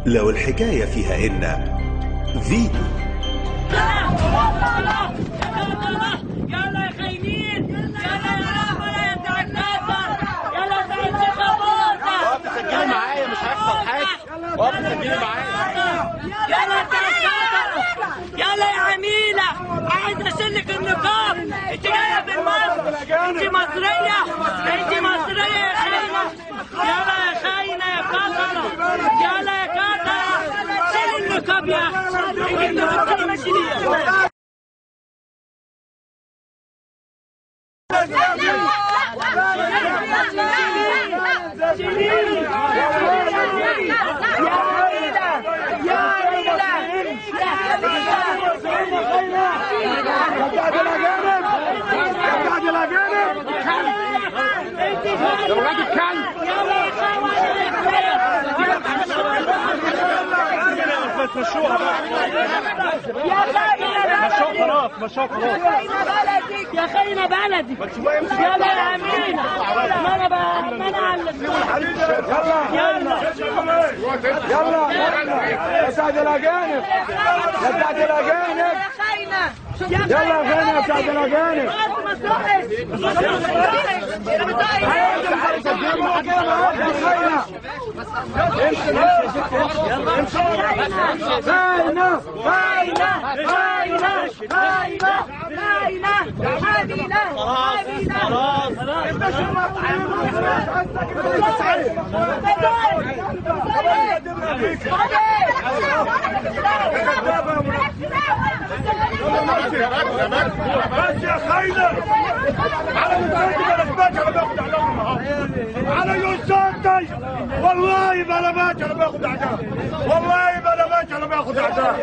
لو الحكاية فيها إن فيتو. يلا يا خاينين، يلا يا رحمة يا بتاع الناصر، يلا يا بتاع الشيخ أبوظة. وقف تسجلي معايا مش هيحصل حاجة. وقف تسجلي معايا. يلا يا بتاع الشاطر، يلا يا عميلة، عايز أشيلك النقاب. أنت جاية من مصر، أنت مصرية، أنت مصرية يا خاينة. يلا يا خاينة يا كسرة، يلا يا كسرة، شيل النقاب يا أخي، النقاب كلمة شيليها. مشوها خلاص مشوها خلاص يا خاينة بلدي يلا يا عمينة ما انا علم يلا يا سعد الاجانب يا سعد الاجانب يا خاينة يلا يا خاينة يا سعد الاجانب بس يا خاينة على مستوى الأسباك أنا باخد إعلام النهارده على يوسفي والله بلا ماشي أنا باخد إعلام والله بلا ماشي أنا باخد إعلام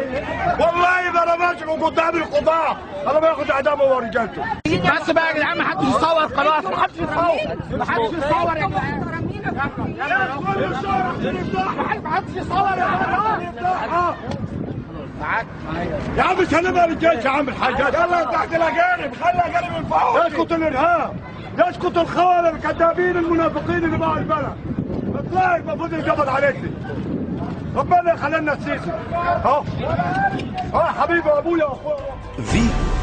والله بلا ماشي من قدام القضاة أنا باخد إعلام هو ورجالته. بس بقى يا جدعان ما حدش يصور خلاص ما حدش يصور ما حدش يصور يا جدعان ما حدش يصور يا جدعان يا عم سلمها للجيش يا عم الحاجات يلا تحت الاجانب خلي الاجانب ينفعوا يسكت الارهاب يسكت الخونه الكذابين المنافقين اللي باعوا البلد اطلعي المفروض يتقبض عليك ربنا يخلينا السيسي اهو حبيبي ابويا واخويا فيتو.